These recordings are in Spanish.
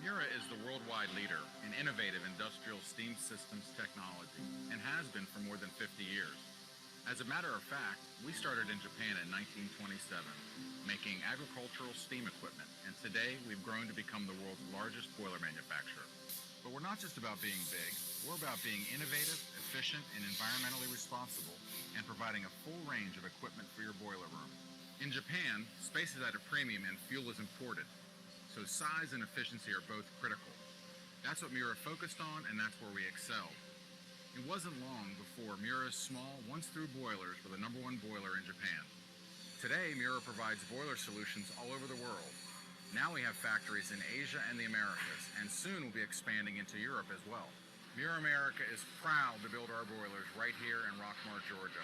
Mura is the worldwide leader in innovative industrial steam systems technology and has been for more than 50 years. As a matter of fact, we started in Japan in 1927, making agricultural steam equipment, and today we've grown to become the world's largest boiler manufacturer. But we're not just about being big, we're about being innovative, efficient, and environmentally responsible, and providing a full range of equipment for your boiler room. In Japan, space is at a premium and fuel is imported, so size and efficiency are both critical. That's what Mura focused on, and that's where we excelled. It wasn't long before Mura's small, once-through boilers were the #1 boiler in Japan. Today, Mura provides boiler solutions all over the world. Now we have factories in Asia and the Americas, and soon we'll be expanding into Europe as well. Mura America is proud to build our boilers right here in Rockmart, Georgia.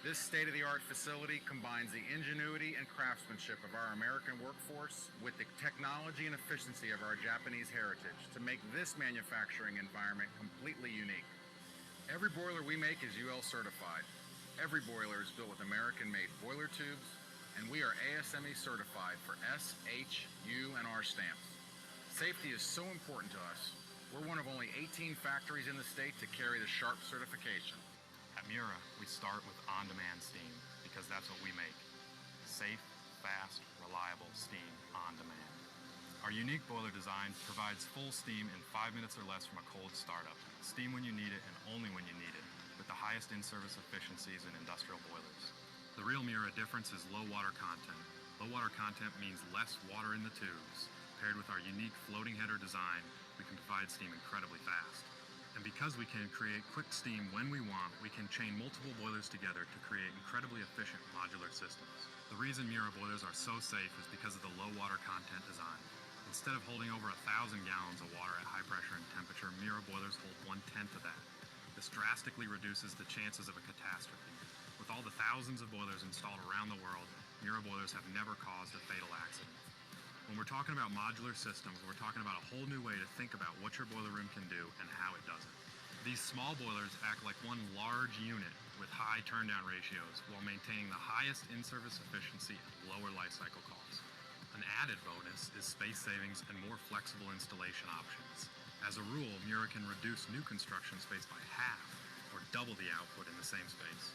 This state-of-the-art facility combines the ingenuity and craftsmanship of our American workforce with the technology and efficiency of our Japanese heritage to make this manufacturing environment completely unique. Every boiler we make is UL certified. Every boiler is built with American-made boiler tubes, and we are ASME certified for S, H, U, and R stamps. Safety is so important to us. We're one of only 18 factories in the state to carry the SHARP certification. At Mura, we start with on-demand steam because that's what we make. Safe, fast, reliable steam on demand. Our unique boiler design provides full steam in 5 minutes or less from a cold startup. Steam when you need it and only when you need it, with the highest in-service efficiencies in industrial boilers. The real Mura difference is low water content. Low water content means less water in the tubes. Paired with our unique floating header design, we can provide steam incredibly fast. And because we can create quick steam when we want, we can chain multiple boilers together to create incredibly efficient modular systems. The reason Mura boilers are so safe is because of the low water content design. Instead of holding over 1,000 gallons of water at high pressure and temperature, Mura boilers hold 1/10 of that. This drastically reduces the chances of a catastrophe. With all the thousands of boilers installed around the world, Mura boilers have never caused a fatal accident. When we're talking about modular systems, we're talking about a whole new way to think about what your boiler room can do and how it does it. These small boilers act like one large unit with high turndown ratios while maintaining the highest in-service efficiency and lower life cycle costs. An added bonus is space savings and more flexible installation options. As a rule, Mura can reduce new construction space by half or double the output in the same space.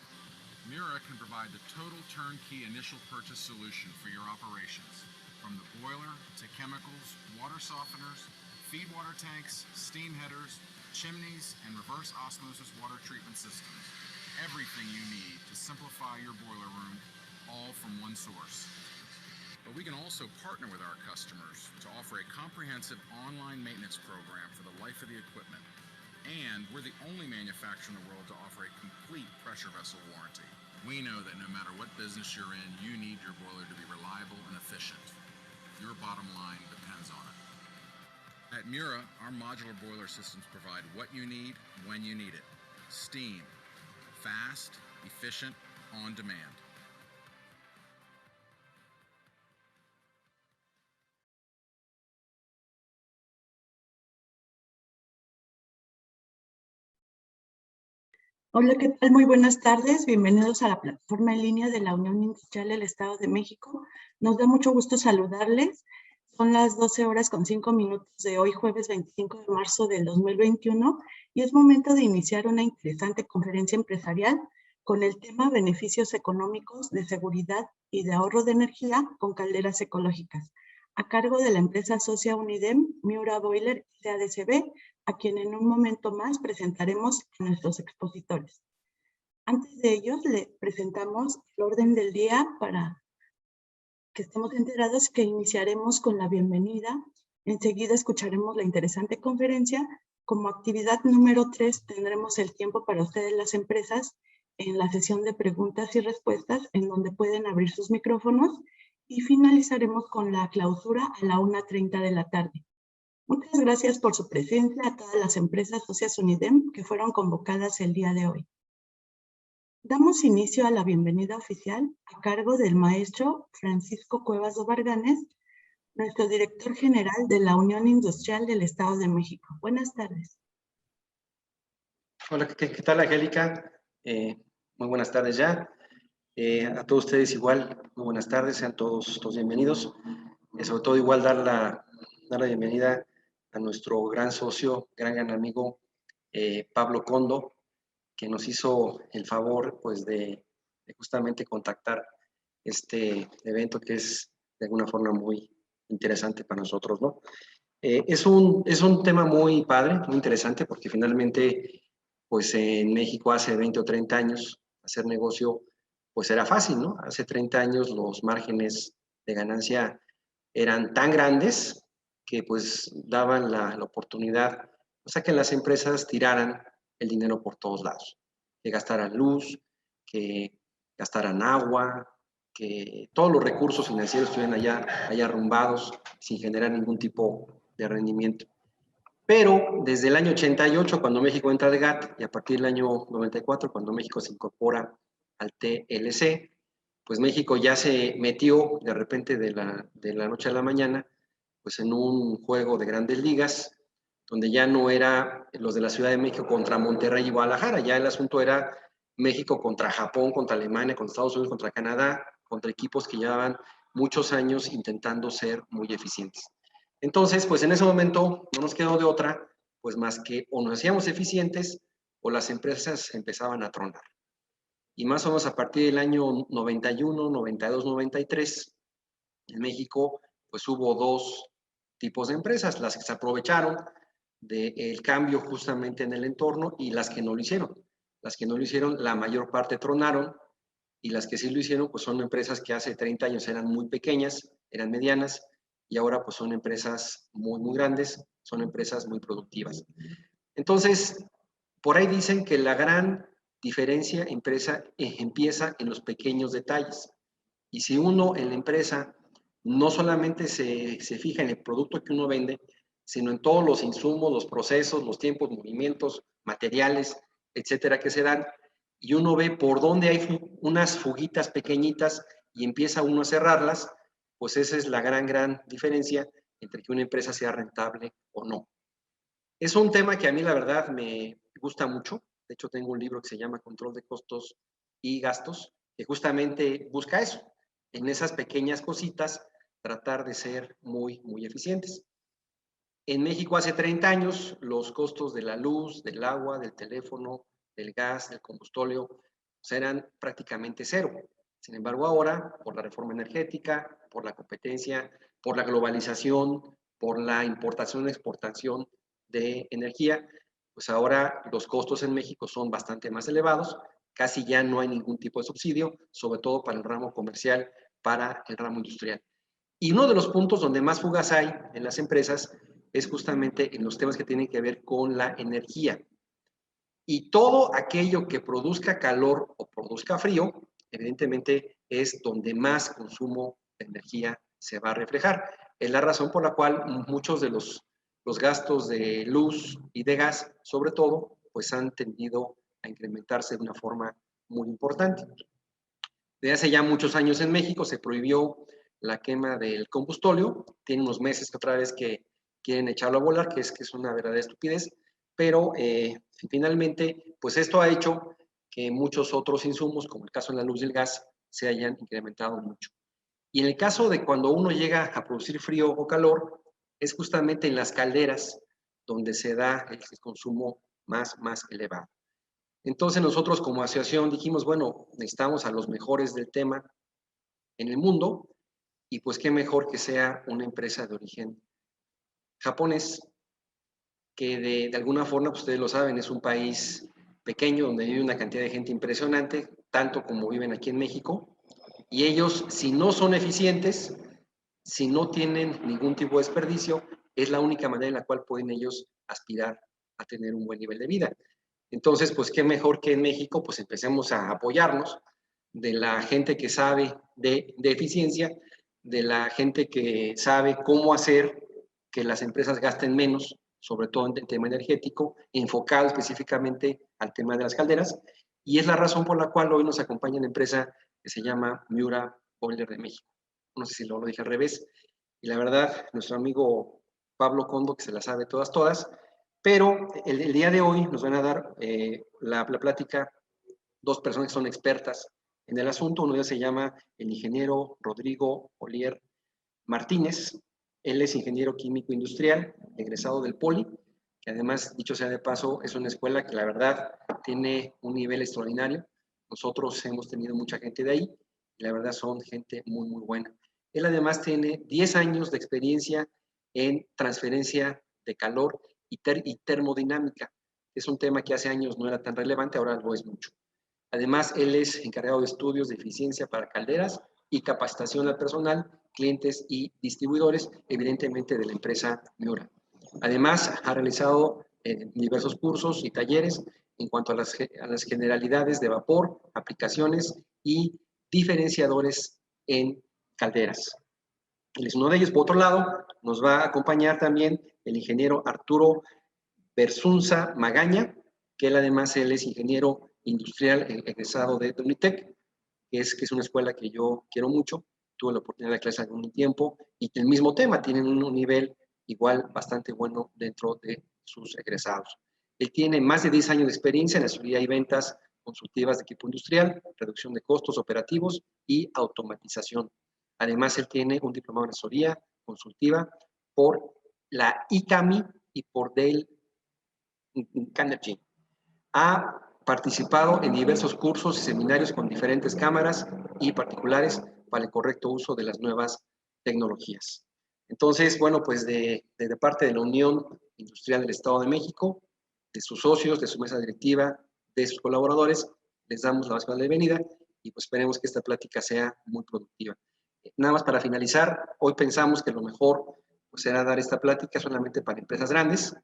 Mura can provide the total turnkey initial purchase solution for your operations, from the boiler to chemicals, water softeners, feed water tanks, steam headers, chimneys, and reverse osmosis water treatment systems. Everything you need to simplify your boiler room, all from one source. But we can also partner with our customers to offer a comprehensive online maintenance program for the life of the equipment. And we're the only manufacturer in the world to offer a complete pressure vessel warranty. We know that no matter what business you're in, you need your boiler to be reliable and efficient. Your bottom line depends on it. At Mura, our modular boiler systems provide what you need when you need it. Steam. Fast, efficient, on demand. Hola, ¿qué tal? Muy buenas tardes. Bienvenidos a la plataforma en línea de la Unión Industrial del Estado de México. Nos da mucho gusto saludarles. Son las 12:05 de hoy, jueves 25 de marzo del 2021, y es momento de iniciar una interesante conferencia empresarial con el tema Beneficios económicos de seguridad y de ahorro de energía con calderas ecológicas, a cargo de la empresa socia Unidem, Miura Boiler SADCB, a quien en un momento más presentaremos a nuestros expositores. Antes de ellos, le presentamos el orden del día para que estemos enterados que iniciaremos con la bienvenida. Enseguida escucharemos la interesante conferencia. Como actividad número 3 tendremos el tiempo para ustedes, las empresas, en la sesión de preguntas y respuestas, en donde pueden abrir sus micrófonos, y finalizaremos con la clausura a la 1:30 de la tarde. Muchas gracias por su presencia a todas las empresas socias Unidem que fueron convocadas el día de hoy. Damos inicio a la bienvenida oficial a cargo del maestro Francisco Cuevas Dobarganes, nuestro director general de la Unión Industrial del Estado de México. Buenas tardes. Hola, ¿qué tal, Angélica? Muy buenas tardes ya. A todos ustedes igual, muy buenas tardes, sean todos bienvenidos. Sobre todo igual dar la bienvenida a nuestro gran socio, gran amigo Pablo Condo, que nos hizo el favor pues de justamente contactar este evento que es de alguna forma muy interesante para nosotros, ¿no? Es un tema muy padre, muy interesante, porque finalmente, pues en México hace 20 o 30 años, hacer negocio, pues era fácil, ¿no? Hace 30 años los márgenes de ganancia eran tan grandes que pues daban la oportunidad, o sea, que las empresas tiraran el dinero por todos lados, que gastaran luz, que gastaran agua, que todos los recursos financieros estuvieran allá arrumbados sin generar ningún tipo de rendimiento. Pero desde el año 88, cuando México entra al GATT, y a partir del año 94, cuando México se incorpora al TLC, pues México ya se metió de repente de la noche a la mañana, pues en un juego de grandes ligas, donde ya no era los de la Ciudad de México contra Monterrey y Guadalajara, ya el asunto era México contra Japón, contra Alemania, contra Estados Unidos, contra Canadá, contra equipos que llevaban muchos años intentando ser muy eficientes. Entonces, pues en ese momento no nos quedó de otra, pues más que o nos hacíamos eficientes o las empresas empezaban a tronar. Y más o menos a partir del año 91, 92, 93, en México, pues hubo dos tipos de empresas, las que se aprovecharon del cambio justamente en el entorno y las que no lo hicieron. Las que no lo hicieron, la mayor parte tronaron, y las que sí lo hicieron, pues son empresas que hace 30 años eran muy pequeñas, eran medianas, y ahora pues son empresas muy grandes, son empresas muy productivas. Entonces, por ahí dicen que la gran diferencia empieza en los pequeños detalles. Y si uno en la empresa no solamente se fija en el producto que uno vende, sino en todos los insumos, los procesos, los tiempos, movimientos, materiales, etcétera, que se dan, y uno ve por dónde hay unas fuguitas pequeñitas y empieza uno a cerrarlas, pues esa es la gran diferencia entre que una empresa sea rentable o no. Es un tema que a mí la verdad me gusta mucho. De hecho, tengo un libro que se llama Control de Costos y Gastos, que justamente busca eso, en esas pequeñas cositas, tratar de ser muy eficientes. En México hace 30 años, los costos de la luz, del agua, del teléfono, del gas, del combustóleo, pues eran prácticamente cero. Sin embargo, ahora, por la reforma energética, por la competencia, por la globalización, por la importación y exportación de energía, pues ahora los costos en México son bastante más elevados, casi ya no hay ningún tipo de subsidio, sobre todo para el ramo comercial, para el ramo industrial. Y uno de los puntos donde más fugas hay en las empresas es justamente en los temas que tienen que ver con la energía. Y todo aquello que produzca calor o produzca frío, evidentemente es donde más consumo de energía se va a reflejar. Es la razón por la cual muchos de los gastos de luz y de gas, sobre todo, pues han tendido a incrementarse de una forma muy importante. Desde hace ya muchos años en México se prohibió la quema del combustóleo. Tiene unos meses que otra vez que quieren echarlo a volar, que es una verdadera estupidez, pero finalmente, pues esto ha hecho que muchos otros insumos, como el caso de la luz y el gas, se hayan incrementado mucho. Y en el caso de cuando uno llega a producir frío o calor, es justamente en las calderas donde se da el consumo más elevado. Entonces nosotros como asociación dijimos, bueno, necesitamos a los mejores del tema en el mundo, y pues qué mejor que sea una empresa de origen japonés, que de alguna forma, pues ustedes lo saben, es un país pequeño donde vive una cantidad de gente impresionante, tanto como viven aquí en México, y ellos, si no son eficientes, si no tienen ningún tipo de desperdicio, es la única manera en la cual pueden ellos aspirar a tener un buen nivel de vida. Entonces, pues qué mejor que en México, pues empecemos a apoyarnos de la gente que sabe de eficiencia, de la gente que sabe cómo hacer que las empresas gasten menos, sobre todo en el tema energético, enfocado específicamente al tema de las calderas, y es la razón por la cual hoy nos acompaña una empresa que se llama Miura Boiler de México. No sé si lo dije al revés, y la verdad, nuestro amigo Pablo Condo, que se la sabe todas, pero el día de hoy nos van a dar la plática dos personas que son expertas en el asunto. Uno de ellos se llama el ingeniero Rodrigo Olier Martínez, Él es ingeniero químico industrial, egresado del Poli, que además, dicho sea de paso, es una escuela que la verdad tiene un nivel extraordinario. Nosotros hemos tenido mucha gente de ahí y la verdad son gente muy, muy buena. Él además tiene 10 años de experiencia en transferencia de calor y termodinámica. Es un tema que hace años no era tan relevante, ahora lo es mucho. Además, él es encargado de estudios de eficiencia para calderas y capacitación al personal, clientes y distribuidores, evidentemente de la empresa Miura. Además, ha realizado diversos cursos y talleres en cuanto a las generalidades de vapor, aplicaciones y diferenciadores en calderas. Él es uno de ellos. Por otro lado, nos va a acompañar también el ingeniero Arturo Bersunza Magaña, que él es ingeniero industrial egresado de Unitec, que es una escuela que yo quiero mucho. Tuve la oportunidad de clase algún tiempo y el mismo tema, tienen un nivel igual bastante bueno dentro de sus egresados. Él tiene más de 10 años de experiencia en asesoría y ventas consultivas de equipo industrial, reducción de costos operativos y automatización. Además, él tiene un diplomado en asesoría consultiva por la ICAMI y por Dale Carnegie. Ha participado en diversos cursos y seminarios con diferentes cámaras y particulares para el correcto uso de las nuevas tecnologías. Entonces, bueno, pues de parte de la Unión Industrial del Estado de México, de sus socios, de su mesa directiva, de sus colaboradores, les damos la más cordial bienvenida y pues esperemos que esta plática sea muy productiva. Nada más para finalizar, hoy pensamos que lo mejor pues, será dar esta plática solamente para empresas grandes,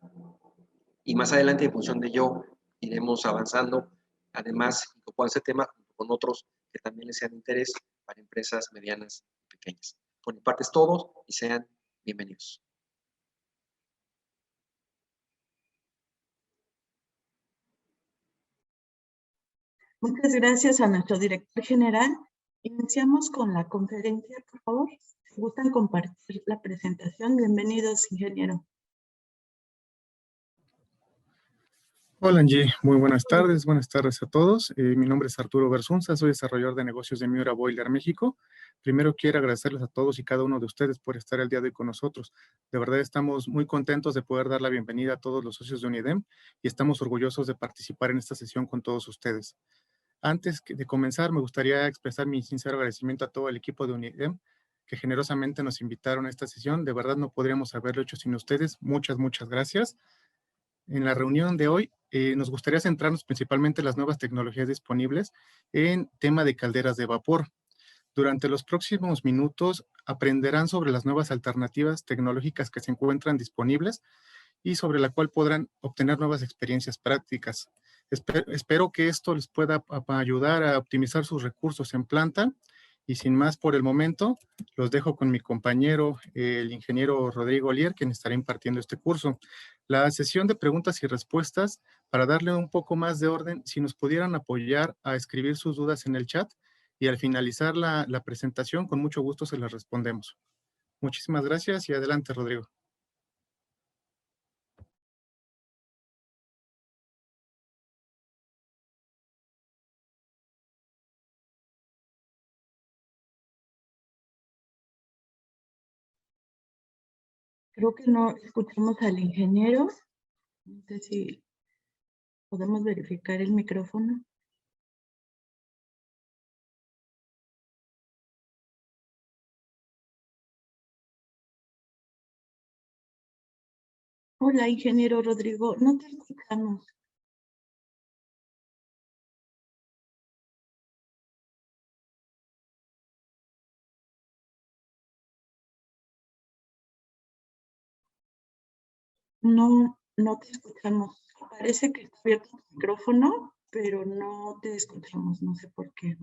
y más adelante, en función de ello, iremos avanzando, además, con este tema, con otros que también les sean de interés para empresas medianas y pequeñas. Por mi parte es todo y sean bienvenidos. Muchas gracias a nuestro director general. Iniciamos con la conferencia, por favor. Si gustan compartir la presentación, bienvenidos, ingeniero. Hola Angie, muy buenas tardes a todos. Mi nombre es Arturo Bersunza, soy desarrollador de negocios de Miura Boiler México. Primero quiero agradecerles a todos y cada uno de ustedes por estar el día de hoy con nosotros. De verdad estamos muy contentos de poder dar la bienvenida a todos los socios de UNIDEM y estamos orgullosos de participar en esta sesión con todos ustedes. Antes de comenzar, me gustaría expresar mi sincero agradecimiento a todo el equipo de UNIDEM que generosamente nos invitaron a esta sesión. De verdad no podríamos haberlo hecho sin ustedes. Muchas gracias. En la reunión de hoy nos gustaría centrarnos principalmente en las nuevas tecnologías disponibles en tema de calderas de vapor. Durante los próximos minutos aprenderán sobre las nuevas alternativas tecnológicas que se encuentran disponibles y sobre la cual podrán obtener nuevas experiencias prácticas. Espero que esto les pueda ayudar a optimizar sus recursos en planta. Y sin más por el momento, los dejo con mi compañero, el ingeniero Rodrigo Olier, quien estará impartiendo este curso. La sesión de preguntas y respuestas, para darle un poco más de orden, si nos pudieran apoyar a escribir sus dudas en el chat y al finalizar la presentación, con mucho gusto se las respondemos. Muchísimas gracias y adelante, Rodrigo. Creo que no escuchamos al ingeniero. No sé si podemos verificar el micrófono. Hola, ingeniero Rodrigo, no te escuchamos. No te escuchamos. Parece que está abierto tu micrófono, pero no te escuchamos. No sé por qué.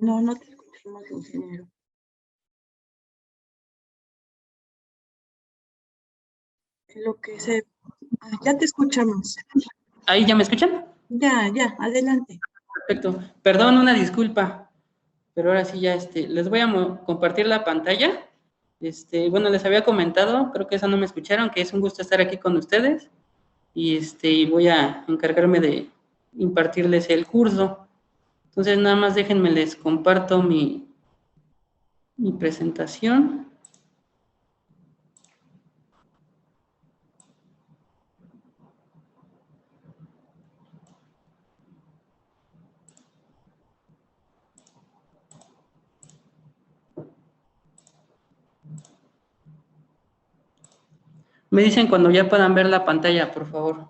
No te escuchamos, ingeniero. Lo que se... ya te escuchamos. ¿Ahí ya me escuchan? Ya, adelante. Perfecto. Perdón, una disculpa, pero ahora sí ya les voy a compartir la pantalla. Bueno, les había comentado, creo que eso no me escucharon, que es un gusto estar aquí con ustedes y voy a encargarme de impartirles el curso. Entonces, nada más déjenme, les comparto mi presentación. Me dicen cuando ya puedan ver la pantalla, por favor.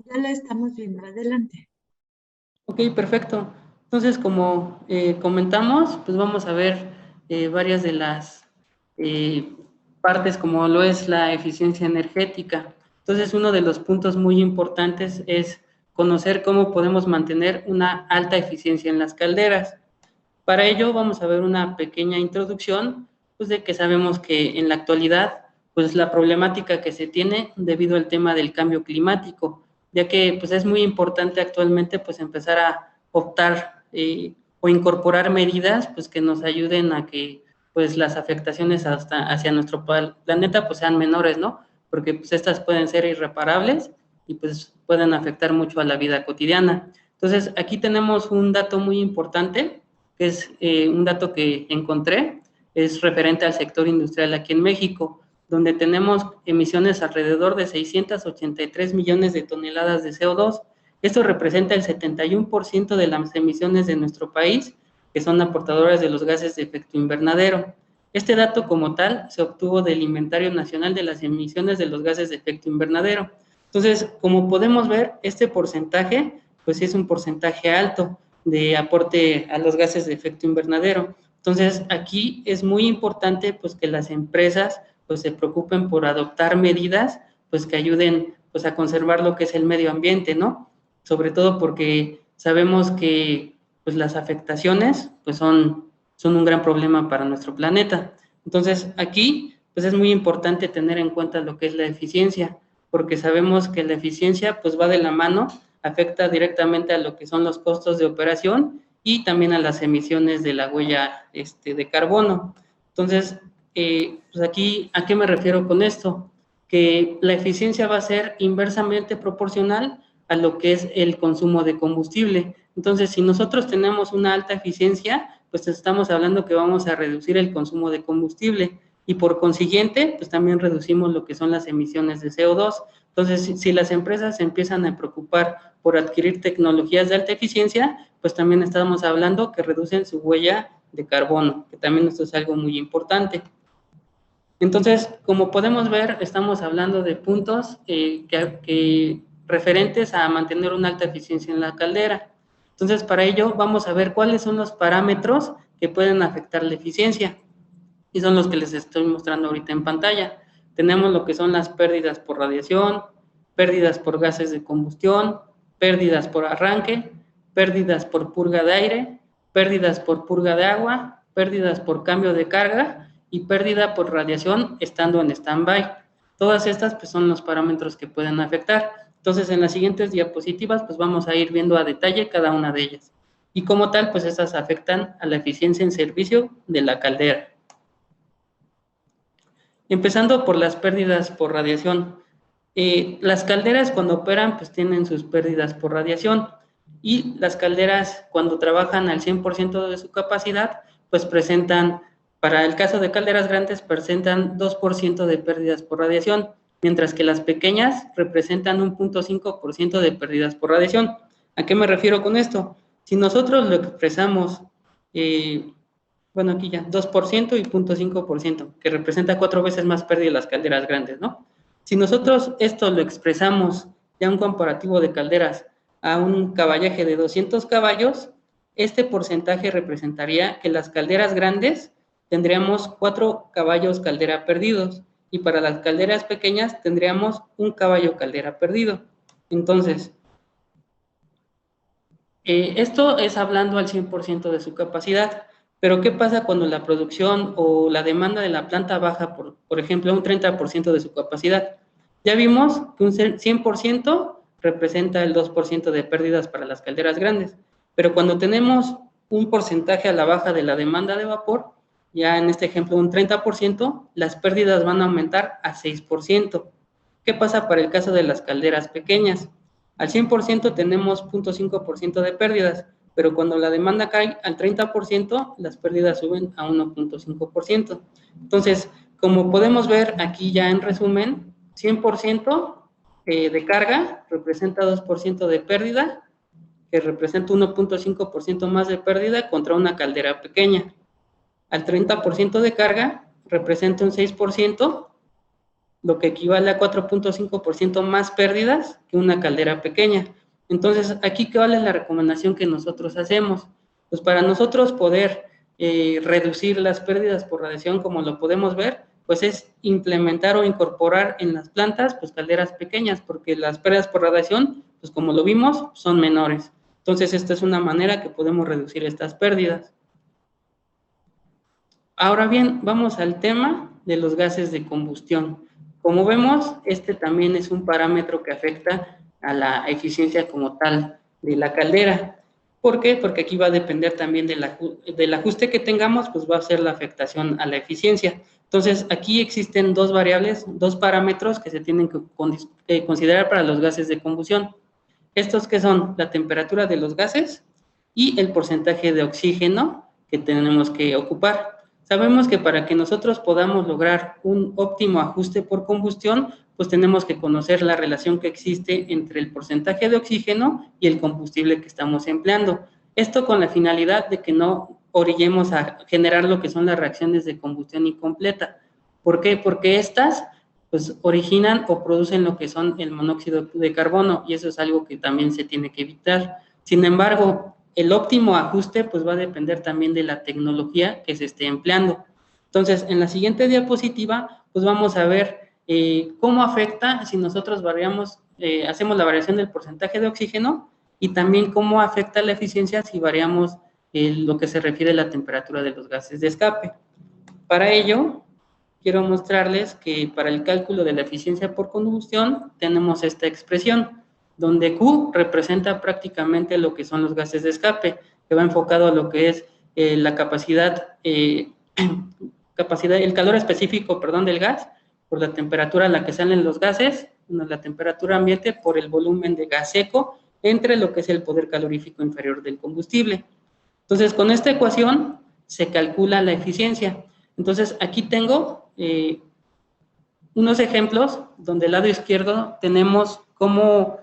Ya la estamos viendo, adelante. Ok, perfecto. Entonces, como comentamos, pues vamos a ver varias de las partes como lo es la eficiencia energética. Entonces, uno de los puntos muy importantes es conocer cómo podemos mantener una alta eficiencia en las calderas. Para ello vamos a ver una pequeña introducción, pues de que sabemos que en la actualidad, pues la problemática que se tiene debido al tema del cambio climático, ya que pues es muy importante actualmente pues empezar a optar o incorporar medidas pues que nos ayuden a que pues las afectaciones hacia nuestro planeta pues sean menores, ¿no? Porque pues estas pueden ser irreparables y pues pueden afectar mucho a la vida cotidiana. Entonces aquí tenemos un dato muy importante, que es un dato que encontré, es referente al sector industrial aquí en México, donde tenemos emisiones alrededor de 683 millones de toneladas de CO2. Esto representa el 71% de las emisiones de nuestro país, que son aportadoras de los gases de efecto invernadero. Este dato como tal se obtuvo del Inventario Nacional de las Emisiones de los Gases de Efecto Invernadero. Entonces, como podemos ver, este porcentaje, pues es un porcentaje alto de aporte a los gases de efecto invernadero. Entonces, aquí es muy importante pues que las empresas pues se preocupen por adoptar medidas pues que ayuden pues a conservar lo que es el medio ambiente, ¿no? Sobre todo porque sabemos que pues las afectaciones pues son un gran problema para nuestro planeta. Entonces, aquí pues es muy importante tener en cuenta lo que es la eficiencia, porque sabemos que la eficiencia pues va de la mano, afecta directamente a lo que son los costos de operación y también a las emisiones de la huella de carbono. Entonces, pues aquí, ¿a qué me refiero con esto? Que la eficiencia va a ser inversamente proporcional a lo que es el consumo de combustible. Entonces, si nosotros tenemos una alta eficiencia, pues estamos hablando que vamos a reducir el consumo de combustible y por consiguiente, pues también reducimos lo que son las emisiones de CO2. Entonces, si las empresas se empiezan a preocupar por adquirir tecnologías de alta eficiencia, pues también estamos hablando que reducen su huella de carbono, que también esto es algo muy importante. Entonces, como podemos ver, estamos hablando de puntos que referentes a mantener una alta eficiencia en la caldera. Entonces, para ello vamos a ver cuáles son los parámetros que pueden afectar la eficiencia. Y son los que les estoy mostrando ahorita en pantalla. Tenemos lo que son las pérdidas por radiación, pérdidas por gases de combustión, pérdidas por arranque, pérdidas por purga de aire, pérdidas por purga de agua, pérdidas por cambio de carga y pérdida por radiación estando en stand-by. Todas estas pues, son los parámetros que pueden afectar. Entonces, en las siguientes diapositivas pues vamos a ir viendo a detalle cada una de ellas. Y como tal, pues estas afectan a la eficiencia en servicio de la caldera. Empezando por las pérdidas por radiación. Las calderas cuando operan pues tienen sus pérdidas por radiación y las calderas cuando trabajan al 100% de su capacidad pues presentan, para el caso de calderas grandes, presentan 2% de pérdidas por radiación, mientras que las pequeñas representan un 0.5% de pérdidas por radiación. ¿A qué me refiero con esto? Si nosotros lo expresamos bueno, aquí ya, 2% y 0.5%, que representa 4 veces más pérdida de las calderas grandes, ¿no? Si nosotros esto lo expresamos ya un comparativo de calderas a un caballaje de 200 caballos, este porcentaje representaría que las calderas grandes tendríamos 4 caballos caldera perdidos y para las calderas pequeñas tendríamos 1 caballo caldera perdido. Entonces, esto es hablando al 100% de su capacidad. Pero, ¿qué pasa cuando la producción o la demanda de la planta baja, por ejemplo, un 30% de su capacidad? Ya vimos que un 100% representa el 2% de pérdidas para las calderas grandes. Pero cuando tenemos un porcentaje a la baja de la demanda de vapor, ya en este ejemplo un 30%, las pérdidas van a aumentar a 6%. ¿Qué pasa para el caso de las calderas pequeñas? Al 100% tenemos 0.5% de pérdidas, pero cuando la demanda cae al 30%, las pérdidas suben a 1.5%. Entonces, como podemos ver aquí ya en resumen, 100% de carga representa 2% de pérdida, que representa 1.5% más de pérdida contra una caldera pequeña. Al 30% de carga representa un 6%, lo que equivale a 4.5% más pérdidas que una caldera pequeña. Entonces, aquí, ¿cuál es la recomendación que nosotros hacemos? Pues para nosotros poder reducir las pérdidas por radiación, como lo podemos ver, pues es implementar o incorporar en las plantas, pues calderas pequeñas, porque las pérdidas por radiación, pues como lo vimos, son menores. Entonces, esta es una manera que podemos reducir estas pérdidas. Ahora bien, vamos al tema de los gases de combustión. Como vemos, este también es un parámetro que afecta a la eficiencia como tal de la caldera. ¿Por qué? Porque aquí va a depender también del ajuste que tengamos, pues va a ser la afectación a la eficiencia. Entonces, aquí existen dos variables, dos parámetros que se tienen que considerar para los gases de combustión. Estos que son la temperatura de los gases y el porcentaje de oxígeno que tenemos que ocupar. Sabemos que para que nosotros podamos lograr un óptimo ajuste por combustión, pues tenemos que conocer la relación que existe entre el porcentaje de oxígeno y el combustible que estamos empleando. Esto con la finalidad de que no orillemos a generar lo que son las reacciones de combustión incompleta. ¿Por qué? Porque estas pues originan o producen lo que son el monóxido de carbono, y eso es algo que también se tiene que evitar. Sin embargo, el óptimo ajuste pues va a depender también de la tecnología que se esté empleando. Entonces, en la siguiente diapositiva, pues vamos a ver cómo afecta si nosotros hacemos la variación del porcentaje de oxígeno, y también cómo afecta la eficiencia si variamos lo que se refiere a la temperatura de los gases de escape. Para ello, quiero mostrarles que para el cálculo de la eficiencia por combustión tenemos esta expresión, donde Q representa prácticamente lo que son los gases de escape, que va enfocado a lo que es la capacidad, el calor específico, del gas, por la temperatura a la que salen los gases, la temperatura ambiente por el volumen de gas seco, entre lo que es el poder calorífico inferior del combustible. Entonces, con esta ecuación se calcula la eficiencia. Entonces, aquí tengo unos ejemplos donde del lado izquierdo tenemos cómo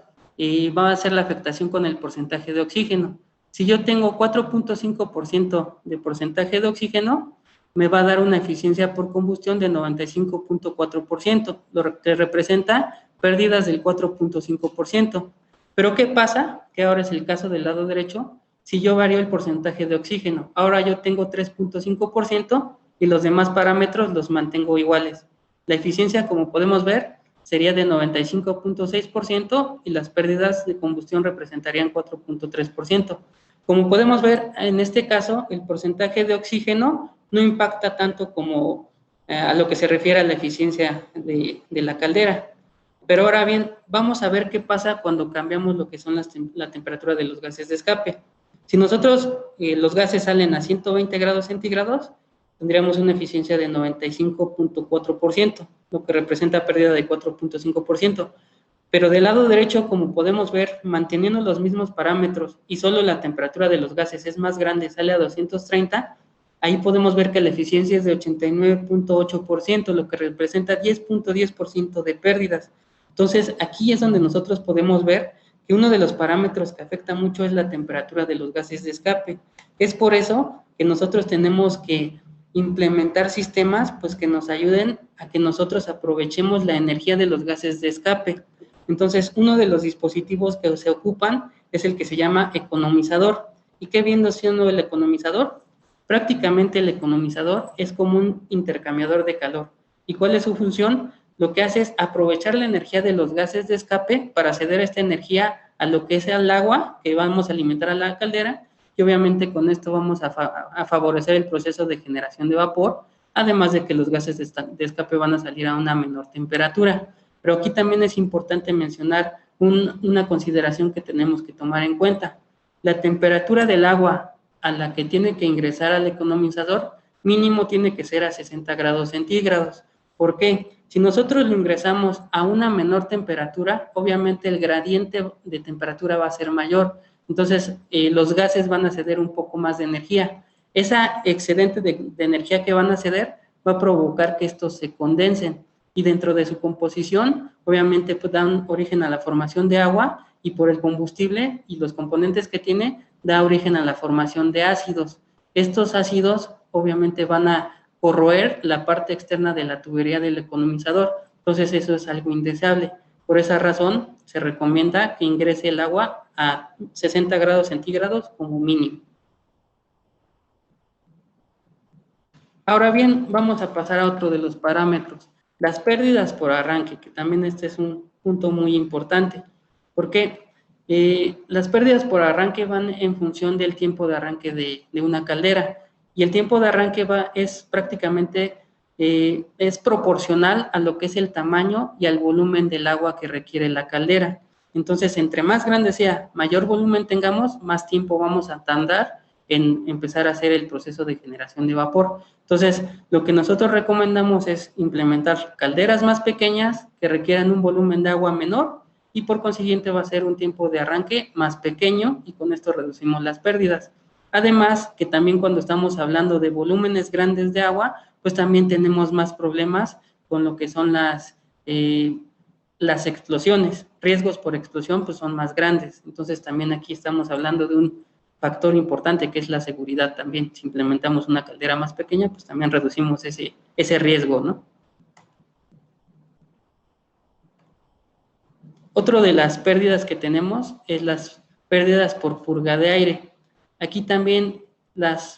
va a ser la afectación con el porcentaje de oxígeno. Si yo tengo 4.5% de porcentaje de oxígeno, me va a dar una eficiencia por combustión de 95.4%, lo que representa pérdidas del 4.5%. Pero ¿qué pasa? Que ahora es el caso del lado derecho, si yo varío el porcentaje de oxígeno. Ahora yo tengo 3.5% y los demás parámetros los mantengo iguales. La eficiencia, como podemos ver, sería de 95.6% y las pérdidas de combustión representarían 4.3%. Como podemos ver, en este caso, el porcentaje de oxígeno no impacta tanto como a lo que se refiere a la eficiencia de la caldera. Pero ahora bien, vamos a ver qué pasa cuando cambiamos lo que son la temperatura de los gases de escape. Si nosotros los gases salen a 120 grados centígrados, tendríamos una eficiencia de 95.4%, lo que representa pérdida de 4.5%. Pero del lado derecho, como podemos ver, manteniendo los mismos parámetros y solo la temperatura de los gases es más grande, sale a 230, ahí podemos ver que la eficiencia es de 89.8%, lo que representa 10.10% de pérdidas. Entonces, aquí es donde nosotros podemos ver que uno de los parámetros que afecta mucho es la temperatura de los gases de escape. Es por eso que nosotros tenemos que implementar sistemas pues que nos ayuden a que nosotros aprovechemos la energía de los gases de escape. Entonces, uno de los dispositivos que se ocupan es el que se llama economizador. ¿Y qué viene siendo el economizador? Prácticamente el economizador es como un intercambiador de calor. ¿Y cuál es su función? Lo que hace es aprovechar la energía de los gases de escape para ceder esta energía a lo que es el agua que vamos a alimentar a la caldera, y obviamente con esto vamos a favorecer el proceso de generación de vapor, además de que los gases de escape van a salir a una menor temperatura. Pero aquí también es importante mencionar una consideración que tenemos que tomar en cuenta. la temperatura del agua a la que tiene que ingresar al economizador, mínimo tiene que ser a 60 grados centígrados. ¿Por qué? Si nosotros lo ingresamos a una menor temperatura, obviamente el gradiente de temperatura va a ser mayor. Entonces, los gases van a ceder un poco más de energía. Esa excedente de energía que van a ceder va a provocar que estos se condensen. Y dentro de su composición, obviamente, pues, dan origen a la formación de agua, y por el combustible y los componentes que tiene, da origen a la formación de ácidos. Estos ácidos, obviamente, van a corroer la parte externa de la tubería del economizador. Entonces, eso es algo indeseable. Por esa razón, se recomienda que ingrese el agua a 60 grados centígrados como mínimo. Ahora bien, vamos a pasar a otro de los parámetros, las pérdidas por arranque, que también este es un punto muy importante. ¿Por qué? Las pérdidas por arranque van en función del tiempo de arranque de una caldera, y el tiempo de arranque es prácticamente es proporcional a lo que es el tamaño y al volumen del agua que requiere la caldera. Entonces, entre más grande sea, mayor volumen tengamos, más tiempo vamos a tardar en empezar a hacer el proceso de generación de vapor. Entonces, lo que nosotros recomendamos es implementar calderas más pequeñas que requieran un volumen de agua menor, y por consiguiente va a ser un tiempo de arranque más pequeño, y con esto reducimos las pérdidas. Además, que también cuando estamos hablando de volúmenes grandes de agua, pues también tenemos más problemas con lo que son las explosiones. Riesgos por explosión pues son más grandes. Entonces también aquí estamos hablando de un factor importante que es la seguridad también. Si implementamos una caldera más pequeña, pues también reducimos ese riesgo, ¿no? Otro de las pérdidas que tenemos es las pérdidas por purga de aire. Aquí también,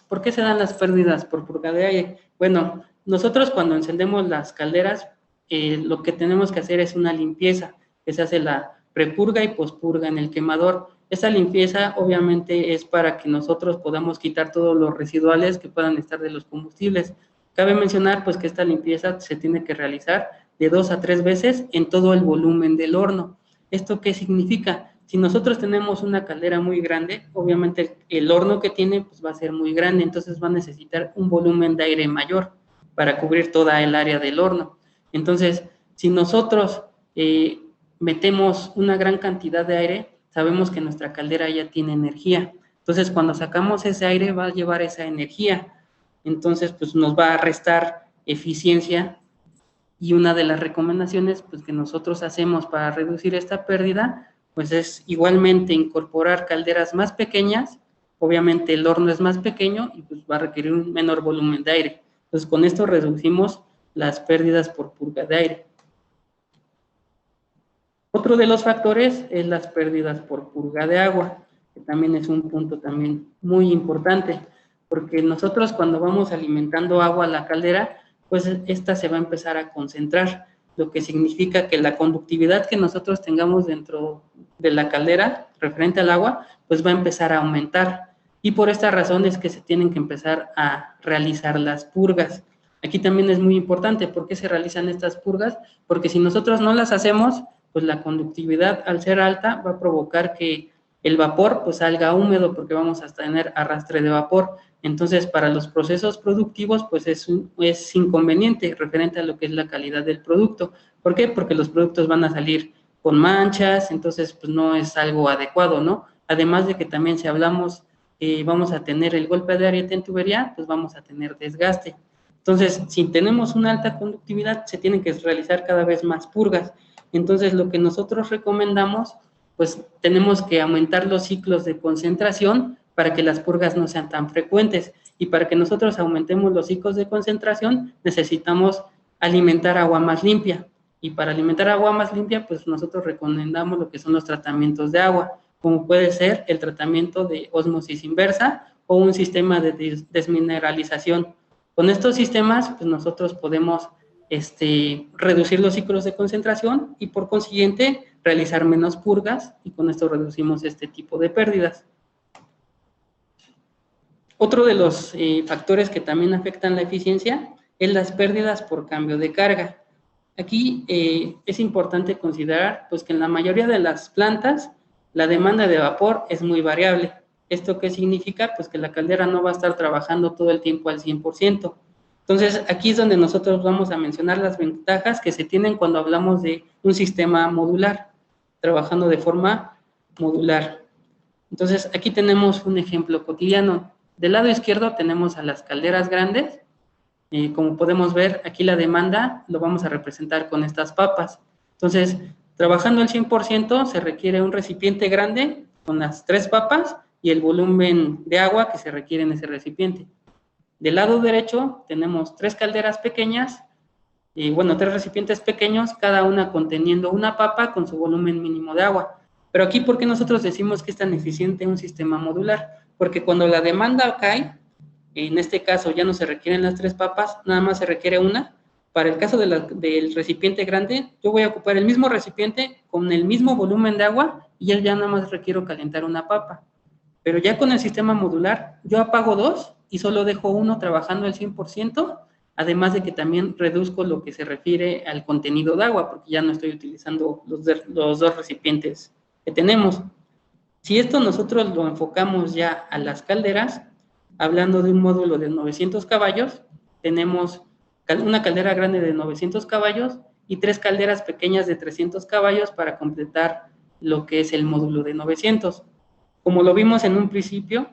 ¿por qué se dan las pérdidas por purga de aire? Bueno, nosotros cuando encendemos las calderas, lo que tenemos que hacer es una limpieza, que se hace la prepurga y pospurga en el quemador. Esa limpieza obviamente es para que nosotros podamos quitar todos los residuales que puedan estar de los combustibles. Cabe mencionar pues que esta limpieza se tiene que realizar de 2 a 3 veces en todo el volumen del horno. ¿Esto qué significa? Si nosotros tenemos una caldera muy grande, obviamente el horno que tiene pues va a ser muy grande, entonces va a necesitar un volumen de aire mayor para cubrir toda el área del horno. Entonces, si nosotros metemos una gran cantidad de aire, sabemos que nuestra caldera ya tiene energía. Entonces, cuando sacamos ese aire, va a llevar esa energía. Entonces, pues nos va a restar eficiencia. Y una de las recomendaciones pues, que nosotros hacemos para reducir esta pérdida, pues es igualmente incorporar calderas más pequeñas. Obviamente el horno es más pequeño y pues va a requerir un menor volumen de aire. Entonces, con esto reducimos las pérdidas por purga de aire. Otro de los factores es las pérdidas por purga de agua, que también es un punto también muy importante, porque nosotros cuando vamos alimentando agua a la caldera, pues esta se va a empezar a concentrar, lo que significa que la conductividad que nosotros tengamos dentro de la caldera referente al agua, pues va a empezar a aumentar. Y por esta razón es que se tienen que empezar a realizar las purgas. Aquí también es muy importante, ¿por qué se realizan estas purgas? Porque si nosotros no las hacemos, pues la conductividad al ser alta va a provocar que el vapor pues salga húmedo, porque vamos a tener arrastre de vapor. Entonces, para los procesos productivos, pues es inconveniente referente a lo que es la calidad del producto. ¿Por qué? Porque los productos van a salir con manchas, entonces pues no es algo adecuado, ¿no? Además de que también si hablamos, vamos a tener el golpe de ariete en tubería, pues vamos a tener desgaste. Entonces, si tenemos una alta conductividad, se tienen que realizar cada vez más purgas. Entonces, lo que nosotros recomendamos, pues tenemos que aumentar los ciclos de concentración para que las purgas no sean tan frecuentes. Y para que nosotros aumentemos los ciclos de concentración, necesitamos alimentar agua más limpia. Y para alimentar agua más limpia, pues nosotros recomendamos lo que son los tratamientos de agua, como puede ser el tratamiento de ósmosis inversa o un sistema de desmineralización. Con estos sistemas, pues nosotros podemos reducir los ciclos de concentración y por consiguiente realizar menos purgas, y con esto reducimos este tipo de pérdidas. Otro de los factores que también afectan la eficiencia es las pérdidas por cambio de carga. Aquí es importante considerar pues, que en la mayoría de las plantas la demanda de vapor es muy variable. ¿Esto qué significa? Pues que la caldera no va a estar trabajando todo el tiempo al 100%. Entonces, aquí es donde nosotros vamos a mencionar las ventajas que se tienen cuando hablamos de un sistema modular, trabajando de forma modular. Entonces, aquí tenemos un ejemplo cotidiano. Del lado izquierdo tenemos a las calderas grandes. Como podemos ver, aquí la demanda lo vamos a representar con estas papas. Entonces, trabajando al 100% se requiere un recipiente grande con las 3 papas y el volumen de agua que se requiere en ese recipiente. Del lado derecho tenemos 3 calderas pequeñas, 3 recipientes pequeños, cada una conteniendo una papa con su volumen mínimo de agua. Pero aquí, ¿por qué nosotros decimos que es tan eficiente un sistema modular? Porque cuando la demanda cae, en este caso ya no se requieren las 3 papas, nada más se requiere una. Para el caso del recipiente grande, yo voy a ocupar el mismo recipiente con el mismo volumen de agua y ya nada más requiero calentar una papa. Pero ya con el sistema modular, yo apago 2 y solo dejo uno trabajando al 100%, además de que también reduzco lo que se refiere al contenido de agua, porque ya no estoy utilizando los 2 recipientes que tenemos. Si esto nosotros lo enfocamos ya a las calderas, hablando de un módulo de 900 caballos, tenemos una caldera grande de 900 caballos y 3 calderas pequeñas de 300 caballos para completar lo que es el módulo de 900. Como lo vimos en un principio,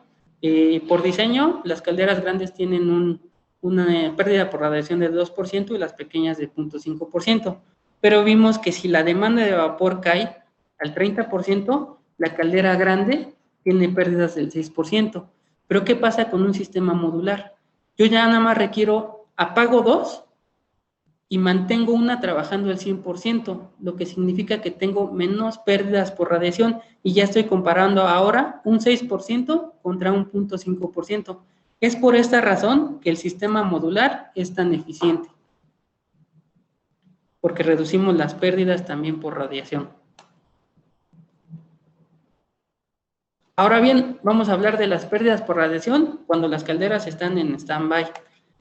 por diseño, las calderas grandes tienen una pérdida por radiación del 2% y las pequeñas de 0.5%. Pero vimos que si la demanda de vapor cae al 30%, la caldera grande tiene pérdidas del 6%. Pero ¿qué pasa con un sistema modular? Yo ya nada más apago 2 y mantengo una trabajando al 100%, lo que significa que tengo menos pérdidas por radiación y ya estoy comparando ahora un 6% contra un 0.5%. Es por esta razón que el sistema modular es tan eficiente, porque reducimos las pérdidas también por radiación. Ahora bien, vamos a hablar de las pérdidas por radiación cuando las calderas están en stand-by.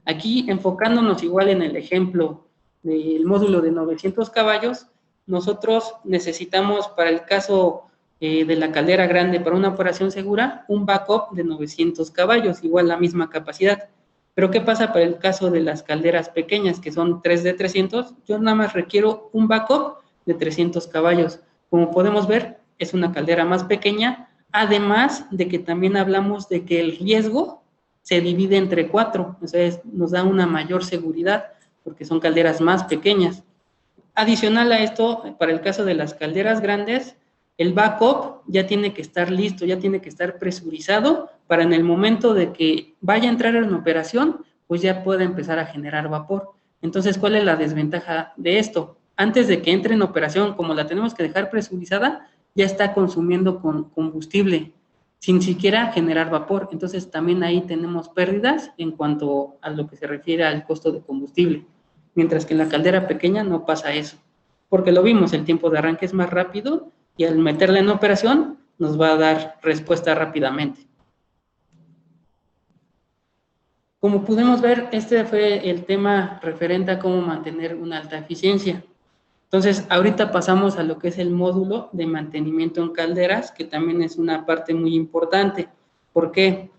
Aquí, enfocándonos igual en el ejemplo del módulo de 900 caballos, nosotros necesitamos, para el caso de la caldera grande, para una operación segura, un backup de 900 caballos, igual la misma capacidad. Pero ¿qué pasa para el caso de las calderas pequeñas, que son 3 de 300? Yo nada más requiero un backup de 300 caballos. Como podemos ver, es una caldera más pequeña, además de que también hablamos de que el riesgo se divide entre 4, o sea, nos da una mayor seguridad, porque son calderas más pequeñas. Adicional a esto, para el caso de las calderas grandes, el backup ya tiene que estar listo, ya tiene que estar presurizado para en el momento de que vaya a entrar en operación, pues ya pueda empezar a generar vapor. Entonces, ¿cuál es la desventaja de esto? Antes de que entre en operación, como la tenemos que dejar presurizada, ya está consumiendo combustible, sin siquiera generar vapor. Entonces, también ahí tenemos pérdidas en cuanto a lo que se refiere al costo de combustible. Mientras que en la caldera pequeña no pasa eso, porque lo vimos, el tiempo de arranque es más rápido y al meterla en operación nos va a dar respuesta rápidamente. Como pudimos ver, este fue el tema referente a cómo mantener una alta eficiencia. Entonces, ahorita pasamos a lo que es el módulo de mantenimiento en calderas, que también es una parte muy importante. ¿Por qué?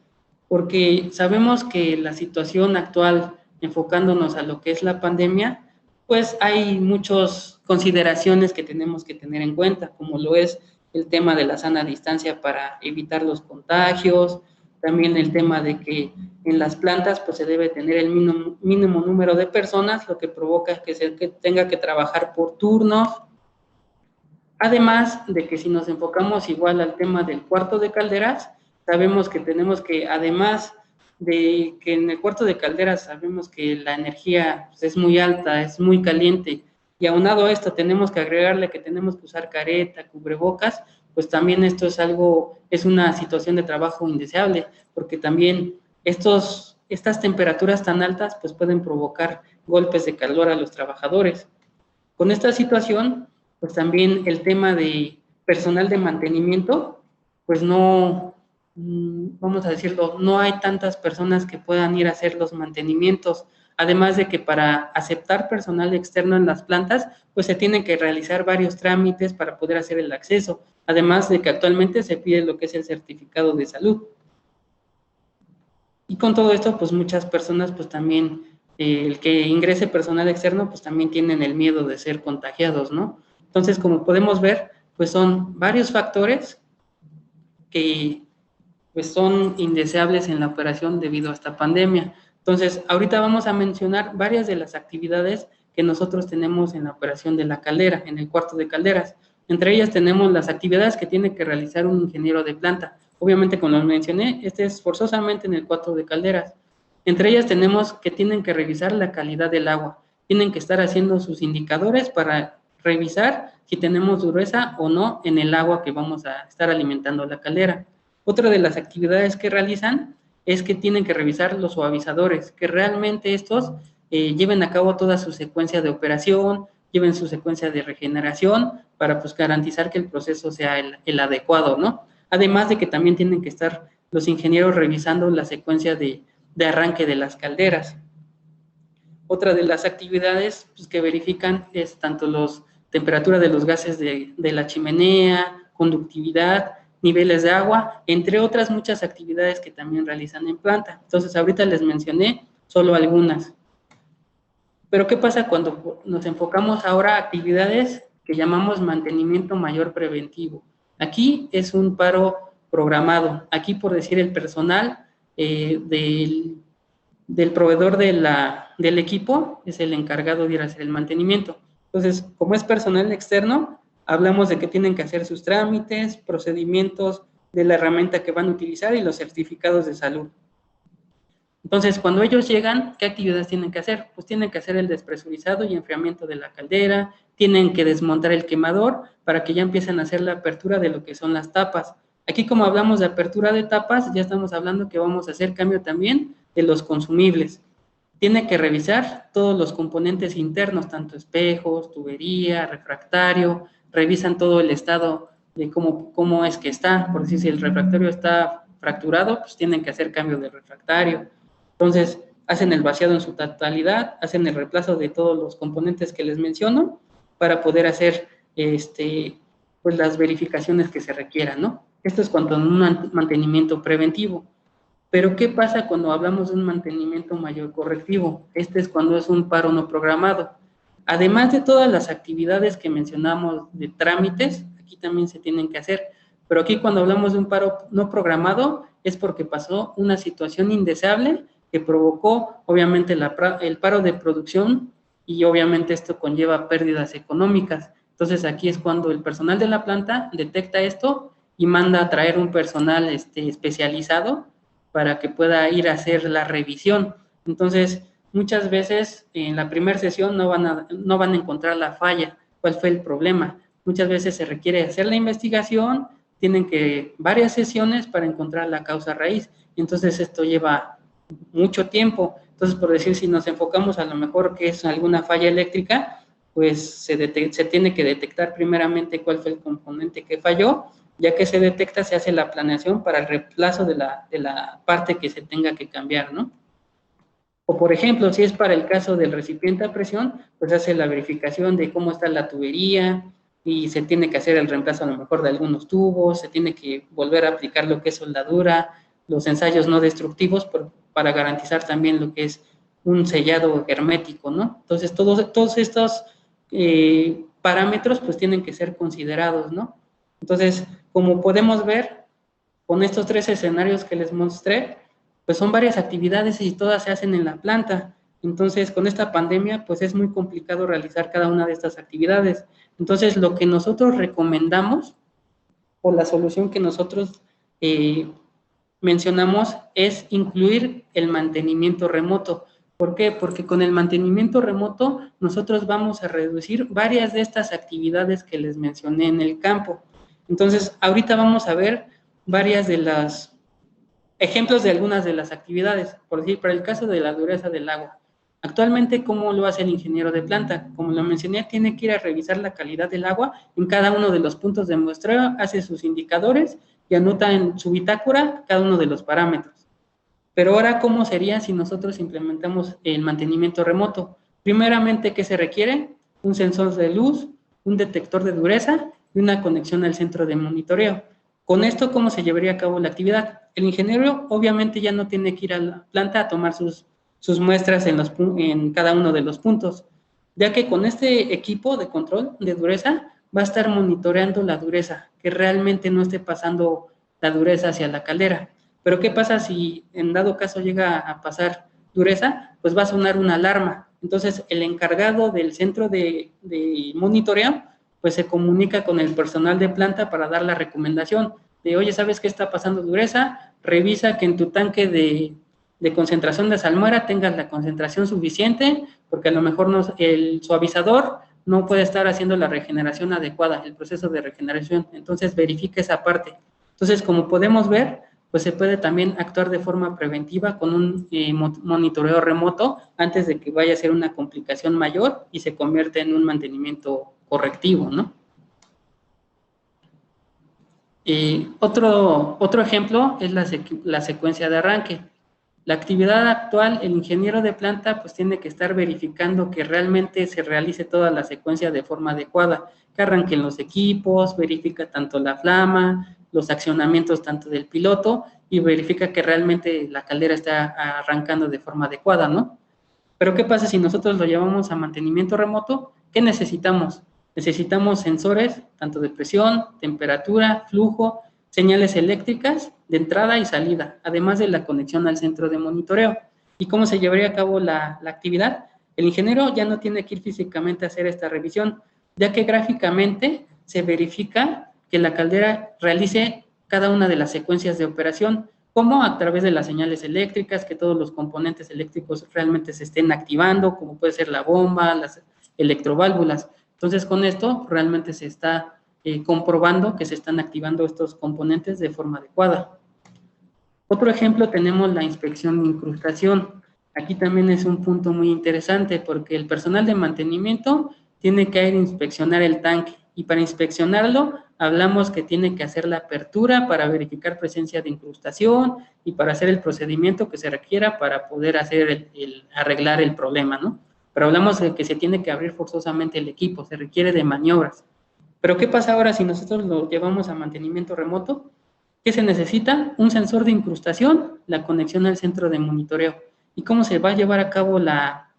Porque sabemos que la situación actual, enfocándonos a lo que es la pandemia, pues hay muchas consideraciones que tenemos que tener en cuenta, como lo es el tema de la sana distancia para evitar los contagios, también el tema de que en las plantas pues se debe tener el mínimo número de personas, lo que provoca que tenga que trabajar por turnos. Además de que si nos enfocamos igual al tema del cuarto de calderas, sabemos que tenemos que, además de que en el cuarto de calderas sabemos que la energía pues, es muy alta, es muy caliente, y aunado a esto tenemos que agregarle que tenemos que usar careta, cubrebocas, pues también esto es una situación de trabajo indeseable, porque también estas temperaturas tan altas pues pueden provocar golpes de calor a los trabajadores. Con esta situación, pues también el tema de personal de mantenimiento, pues no, vamos a decirlo, no hay tantas personas que puedan ir a hacer los mantenimientos, además de que para aceptar personal externo en las plantas, pues se tienen que realizar varios trámites para poder hacer el acceso, además de que actualmente se pide lo que es el certificado de salud. Y con todo esto, pues muchas personas, pues también, el que ingrese personal externo, pues también tienen el miedo de ser contagiados, ¿no? Entonces, como podemos ver, pues son varios factores que pues son indeseables en la operación debido a esta pandemia. Entonces, ahorita vamos a mencionar varias de las actividades que nosotros tenemos en la operación de la caldera, en el cuarto de calderas. Entre ellas tenemos las actividades que tiene que realizar un ingeniero de planta. Obviamente, como lo mencioné, este es forzosamente en el cuarto de calderas. Entre ellas tenemos que tienen que revisar la calidad del agua. Tienen que estar haciendo sus indicadores para revisar si tenemos dureza o no en el agua que vamos a estar alimentando la caldera. Otra de las actividades que realizan es que tienen que revisar los suavizadores, que realmente estos lleven a cabo toda su secuencia de operación, lleven su secuencia de regeneración para pues garantizar que el proceso sea el adecuado, ¿no? Además de que también tienen que estar los ingenieros revisando la secuencia de arranque de las calderas. Otra de las actividades pues, que verifican es tanto la temperatura de los gases de la chimenea, conductividad, niveles de agua, entre otras muchas actividades que también realizan en planta. Entonces, ahorita les mencioné solo algunas. Pero, ¿qué pasa cuando nos enfocamos ahora a actividades que llamamos mantenimiento mayor preventivo? Aquí es un paro programado. Aquí, por decir, el personal del proveedor del equipo es el encargado de ir a hacer el mantenimiento. Entonces, como es personal externo, hablamos de que tienen que hacer sus trámites, procedimientos de la herramienta que van a utilizar y los certificados de salud. Entonces, cuando ellos llegan, ¿qué actividades tienen que hacer? Pues tienen que hacer el despresurizado y enfriamiento de la caldera, tienen que desmontar el quemador para que ya empiecen a hacer la apertura de lo que son las tapas. Aquí, como hablamos de apertura de tapas, ya estamos hablando que vamos a hacer cambio también de los consumibles. Tiene que revisar todos los componentes internos, tanto espejos, tubería, refractario, revisan todo el estado de cómo es que está. Por decir, si el refractario está fracturado, pues tienen que hacer cambio de refractario. Entonces, hacen el vaciado en su totalidad, hacen el reemplazo de todos los componentes que les menciono para poder hacer pues las verificaciones que se requieran, ¿no? Esto es cuanto a un mantenimiento preventivo. Pero, ¿qué pasa cuando hablamos de un mantenimiento mayor correctivo? Este es cuando es un paro no programado. Además de todas las actividades que mencionamos de trámites, aquí también se tienen que hacer. Pero aquí cuando hablamos de un paro no programado, es porque pasó una situación indeseable que provocó, obviamente, el paro de producción y, obviamente, esto conlleva pérdidas económicas. Entonces, aquí es cuando el personal de la planta detecta esto y manda a traer un personal especializado para que pueda ir a hacer la revisión. Entonces, muchas veces en la primera sesión no van a encontrar la falla, cuál fue el problema. Muchas veces se requiere hacer la investigación, tienen que varias sesiones para encontrar la causa raíz. Entonces, esto lleva mucho tiempo. Entonces, por decir, si nos enfocamos a lo mejor que es alguna falla eléctrica, pues se tiene que detectar primeramente cuál fue el componente que falló. Ya que se detecta, se hace la planeación para el reemplazo de la parte que se tenga que cambiar, ¿no? O, por ejemplo, si es para el caso del recipiente a presión, pues hace la verificación de cómo está la tubería y se tiene que hacer el reemplazo a lo mejor de algunos tubos, se tiene que volver a aplicar lo que es soldadura, los ensayos no destructivos para garantizar también lo que es un sellado hermético, ¿no? Entonces, todos estos parámetros pues tienen que ser considerados, ¿no? Entonces, como podemos ver, con estos 3 escenarios que les mostré, pues son varias actividades y todas se hacen en la planta. Entonces, con esta pandemia, pues es muy complicado realizar cada una de estas actividades. Entonces, lo que nosotros recomendamos, o la solución que nosotros mencionamos, es incluir el mantenimiento remoto. ¿Por qué? Porque con el mantenimiento remoto, nosotros vamos a reducir varias de estas actividades que les mencioné en el campo. Entonces, ahorita vamos a ver varias de las ejemplos de algunas de las actividades. Por decir, para el caso de la dureza del agua. Actualmente, ¿cómo lo hace el ingeniero de planta? Como lo mencioné, tiene que ir a revisar la calidad del agua en cada uno de los puntos de muestreo, hace sus indicadores y anota en su bitácora cada uno de los parámetros. Pero ahora, ¿cómo sería si nosotros implementamos el mantenimiento remoto? Primeramente, ¿qué se requiere? Un sensor de luz, un detector de dureza y una conexión al centro de monitoreo. Con esto, ¿cómo se llevaría a cabo la actividad? El ingeniero obviamente ya no tiene que ir a la planta a tomar sus muestras en cada uno de los puntos, ya que con este equipo de control de dureza va a estar monitoreando la dureza, que realmente no esté pasando la dureza hacia la caldera. Pero ¿qué pasa si en dado caso llega a pasar dureza? Pues va a sonar una alarma. Entonces, el encargado del centro de monitoreo pues se comunica con el personal de planta para dar la recomendación de, oye, ¿sabes qué está pasando dureza? Revisa que en tu tanque de concentración de salmuera tengas la concentración suficiente, porque a lo mejor el suavizador no puede estar haciendo la regeneración adecuada, el proceso de regeneración. Entonces, verifica esa parte. Entonces, como podemos ver, pues se puede también actuar de forma preventiva con un monitoreo remoto antes de que vaya a ser una complicación mayor y se convierta en un mantenimiento correctivo, ¿no? Otro ejemplo es la secuencia de arranque. La actividad actual, el ingeniero de planta pues tiene que estar verificando que realmente se realice toda la secuencia de forma adecuada, que arranquen los equipos, verifica tanto la flama, los accionamientos tanto del piloto y verifica que realmente la caldera está arrancando de forma adecuada, ¿no? Pero ¿qué pasa si nosotros lo llevamos a mantenimiento remoto? ¿Qué necesitamos? Necesitamos sensores tanto de presión, temperatura, flujo, señales eléctricas de entrada y salida, además de la conexión al centro de monitoreo. ¿Y cómo se llevaría a cabo la actividad? El ingeniero ya no tiene que ir físicamente a hacer esta revisión, ya que gráficamente se verifica que la caldera realice cada una de las secuencias de operación, como a través de las señales eléctricas, que todos los componentes eléctricos realmente se estén activando, como puede ser la bomba, las electroválvulas. Entonces, con esto realmente se está comprobando que se están activando estos componentes de forma adecuada. Otro ejemplo tenemos la inspección de incrustación. Aquí también es un punto muy interesante porque el personal de mantenimiento tiene que ir a inspeccionar el tanque y para inspeccionarlo hablamos que tiene que hacer la apertura para verificar presencia de incrustación y para hacer el procedimiento que se requiera para poder hacer arreglar el problema, ¿no? Pero hablamos de que se tiene que abrir forzosamente el equipo, se requiere de maniobras. Pero ¿qué pasa ahora si nosotros lo llevamos a mantenimiento remoto? ¿Qué se necesita? Un sensor de incrustación, la conexión al centro de monitoreo. ¿Y cómo se va a llevar a cabo la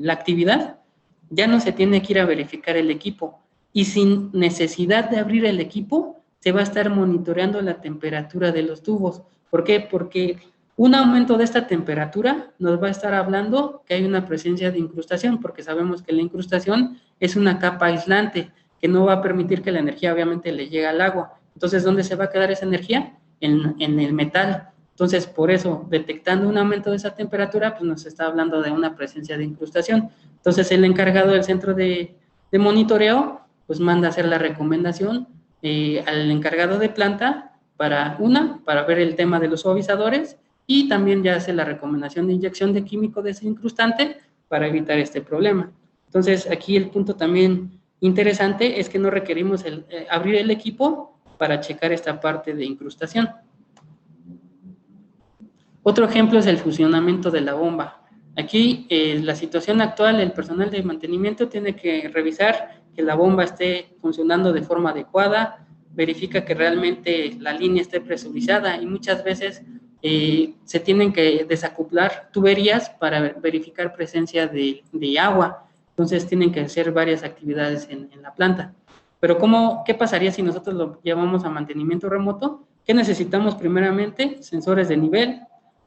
actividad? Ya no se tiene que ir a verificar el equipo y sin necesidad de abrir el equipo, se va a estar monitoreando la temperatura de los tubos. ¿Por qué? Porque un aumento de esta temperatura nos va a estar hablando que hay una presencia de incrustación, porque sabemos que la incrustación es una capa aislante que no va a permitir que la energía obviamente le llegue al agua. Entonces, ¿dónde se va a quedar esa energía? En el metal. Entonces, por eso, detectando un aumento de esa temperatura, pues nos está hablando de una presencia de incrustación. Entonces, el encargado del centro de monitoreo, pues manda a hacer la recomendación al encargado de planta para ver el tema de los suavizadores y también ya hace la recomendación de inyección de químico desincrustante para evitar este problema. Entonces, aquí el punto también interesante es que no requerimos abrir el equipo para checar esta parte de incrustación. Otro ejemplo es el funcionamiento de la bomba. Aquí, la situación actual, el personal de mantenimiento tiene que revisar que la bomba esté funcionando de forma adecuada, verifica que realmente la línea esté presurizada y muchas veces se tienen que desacoplar tuberías para verificar presencia de agua. Entonces, tienen que hacer varias actividades en la planta. Pero ¿qué pasaría si nosotros lo llevamos a mantenimiento remoto? ¿Qué necesitamos primeramente? Sensores de nivel,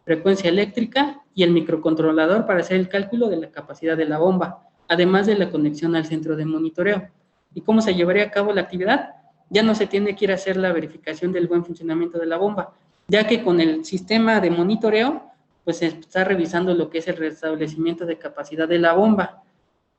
frecuencia eléctrica y el microcontrolador para hacer el cálculo de la capacidad de la bomba, además de la conexión al centro de monitoreo. ¿Y cómo se llevaría a cabo la actividad? Ya no se tiene que ir a hacer la verificación del buen funcionamiento de la bomba, ya que con el sistema de monitoreo, pues se está revisando lo que es el restablecimiento de capacidad de la bomba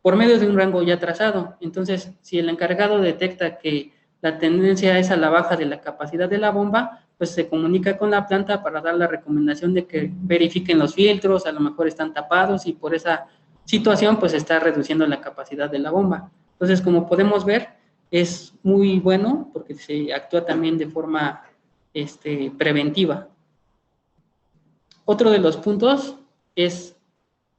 por medio de un rango ya trazado. Entonces, si el encargado detecta que la tendencia es a la baja de la capacidad de la bomba, pues se comunica con la planta para dar la recomendación de que verifiquen los filtros, a lo mejor están tapados y por esa situación pues se está reduciendo la capacidad de la bomba. Entonces, como podemos ver, es muy bueno porque se actúa también de forma preventiva. Otro de los puntos es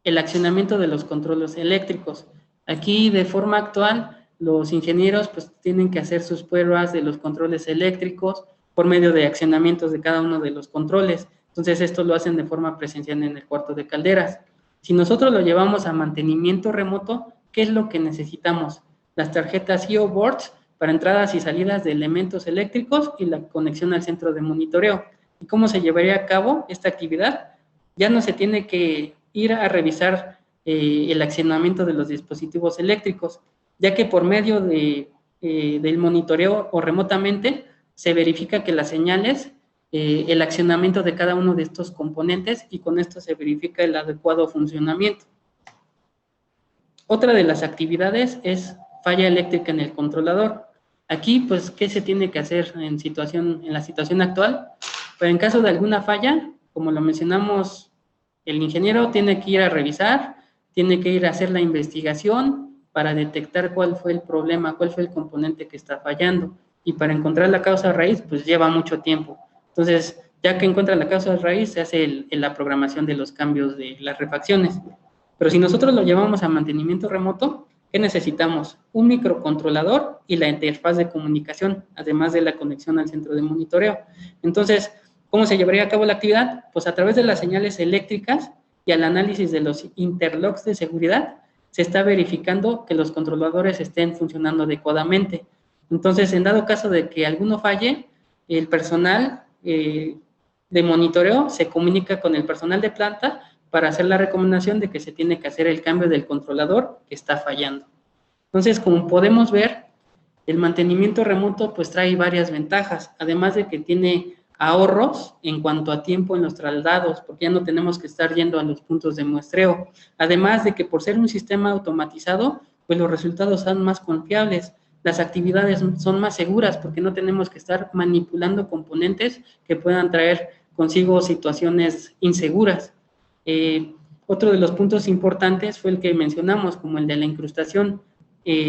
el accionamiento de los controles eléctricos. Aquí, de forma actual, los ingenieros pues tienen que hacer sus pruebas de los controles eléctricos por medio de accionamientos de cada uno de los controles. Entonces, esto lo hacen de forma presencial en el cuarto de calderas. Si nosotros lo llevamos a mantenimiento remoto, ¿qué es lo que necesitamos? Las tarjetas IO boards para entradas y salidas de elementos eléctricos y la conexión al centro de monitoreo. ¿Y cómo se llevaría a cabo esta actividad? Ya no se tiene que ir a revisar el accionamiento de los dispositivos eléctricos, ya que por medio del monitoreo o remotamente se verifica que las señales, el accionamiento de cada uno de estos componentes, y con esto se verifica el adecuado funcionamiento. Otra de las actividades es falla eléctrica en el controlador. Aquí, pues, ¿qué se tiene que hacer en la situación actual? Pues en caso de alguna falla, como lo mencionamos, el ingeniero tiene que ir a revisar, tiene que ir a hacer la investigación para detectar cuál fue el problema, cuál fue el componente que está fallando. Y para encontrar la causa raíz, pues lleva mucho tiempo. Entonces, ya que encuentra la causa raíz, se hace la programación de los cambios de las refacciones. Pero si nosotros lo llevamos a mantenimiento remoto, ¿qué necesitamos? Un microcontrolador y la interfaz de comunicación, además de la conexión al centro de monitoreo. Entonces, ¿cómo se llevaría a cabo la actividad? Pues a través de las señales eléctricas y al análisis de los interlocks de seguridad, se está verificando que los controladores estén funcionando adecuadamente. Entonces, en dado caso de que alguno falle, el personal de monitoreo se comunica con el personal de planta para hacer la recomendación de que se tiene que hacer el cambio del controlador que está fallando. Entonces, como podemos ver, el mantenimiento remoto pues trae varias ventajas, además de que tiene ahorros en cuanto a tiempo en los traslados, porque ya no tenemos que estar yendo a los puntos de muestreo. Además de que por ser un sistema automatizado, pues los resultados son más confiables, las actividades son más seguras porque no tenemos que estar manipulando componentes que puedan traer consigo situaciones inseguras. Otro de los puntos importantes fue el que mencionamos, como el de la incrustación.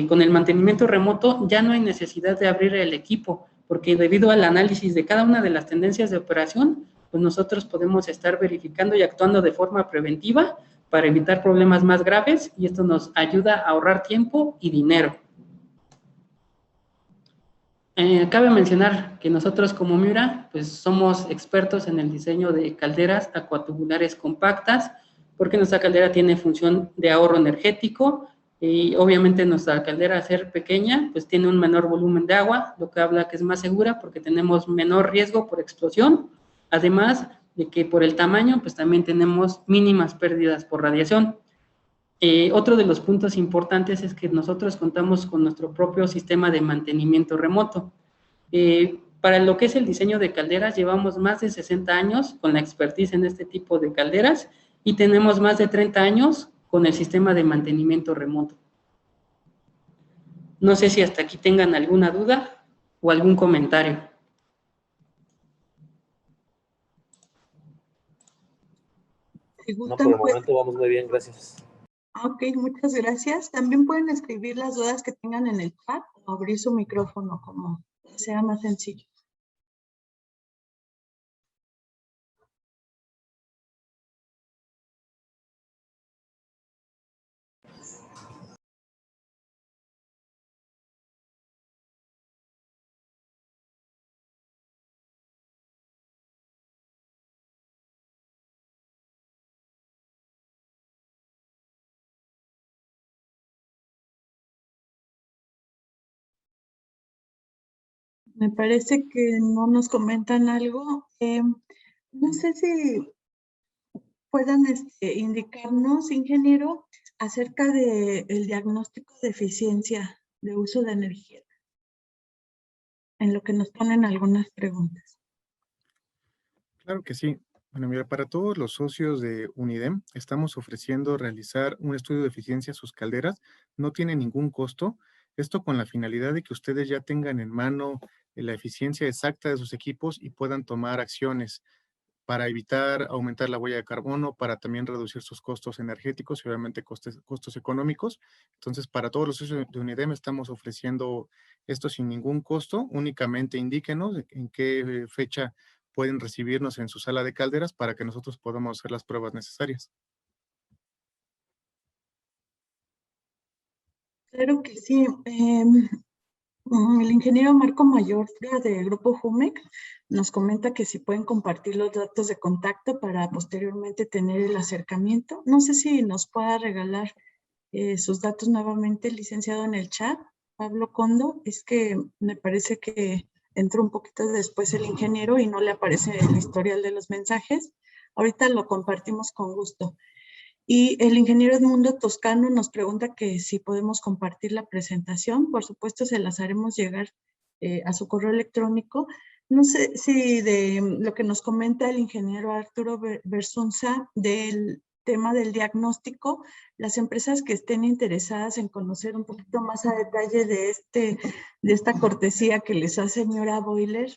Con el mantenimiento remoto ya no hay necesidad de abrir el equipo, porque debido al análisis de cada una de las tendencias de operación, pues nosotros podemos estar verificando y actuando de forma preventiva para evitar problemas más graves, y esto nos ayuda a ahorrar tiempo y dinero. Cabe mencionar que nosotros como Miura, pues somos expertos en el diseño de calderas acuatubulares compactas, porque nuestra caldera tiene función de ahorro energético, y obviamente nuestra caldera, al ser pequeña, pues tiene un menor volumen de agua, lo que habla que es más segura porque tenemos menor riesgo por explosión, además de que por el tamaño, pues también tenemos mínimas pérdidas por radiación. Otro de los puntos importantes es que nosotros contamos con nuestro propio sistema de mantenimiento remoto. Para lo que es el diseño de calderas, llevamos más de 60 años con la expertise en este tipo de calderas y tenemos más de 30 años con el sistema de mantenimiento remoto. No sé si hasta aquí tengan alguna duda o algún comentario. Si No, gustan, por el pues, momento vamos muy bien, gracias. ok, muchas gracias. También pueden escribir las dudas que tengan en el chat o abrir su micrófono, como sea más sencillo. Me parece que no nos comentan algo. No sé si puedan indicarnos, ingeniero, acerca del diagnóstico de eficiencia de uso de energía, en lo que nos ponen algunas preguntas. Claro que sí. Bueno, mira, para todos los socios de Unidem, estamos ofreciendo realizar un estudio de eficiencia a sus calderas. No tiene ningún costo. Esto con la finalidad de que ustedes ya tengan en mano la eficiencia exacta de sus equipos y puedan tomar acciones para evitar aumentar la huella de carbono, para también reducir sus costos energéticos y obviamente costos económicos. Entonces, para todos los socios de Unidem estamos ofreciendo esto sin ningún costo. Únicamente indíquenos en qué fecha pueden recibirnos en su sala de calderas para que nosotros podamos hacer las pruebas necesarias. Claro que sí. El ingeniero Marco Mayorga de Grupo Jumex nos comenta que si pueden compartir los datos de contacto para posteriormente tener el acercamiento. No sé si nos pueda regalar sus datos nuevamente, licenciado, en el chat. Pablo Condo, es que me parece que entró un poquito después el ingeniero y no le aparece el historial de los mensajes. Ahorita lo compartimos con gusto. Y el ingeniero Edmundo Toscano nos pregunta que si podemos compartir la presentación. Por supuesto, se las haremos llegar a su correo electrónico. No sé si de lo que nos comenta el ingeniero Arturo Bersunza del tema del diagnóstico, las empresas que estén interesadas en conocer un poquito más a detalle de esta cortesía que les hace señora Boiler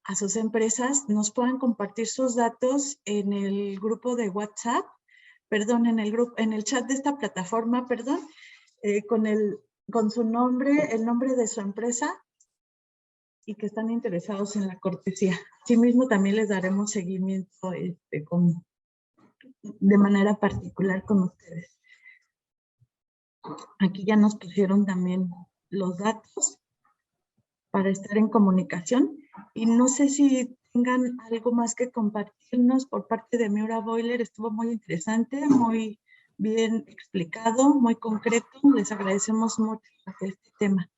a sus empresas, nos puedan compartir sus datos en el grupo de WhatsApp, perdón, en el chat de esta plataforma, perdón, con su nombre, el nombre de su empresa y que están interesados en la cortesía. Asimismo, también les daremos seguimiento de manera particular con ustedes. Aquí ya nos pusieron también los datos para estar en comunicación y no sé si tengan algo más que compartirnos por parte de Miura Boiler. Estuvo muy interesante, muy bien explicado, muy concreto. Les agradecemos mucho este tema.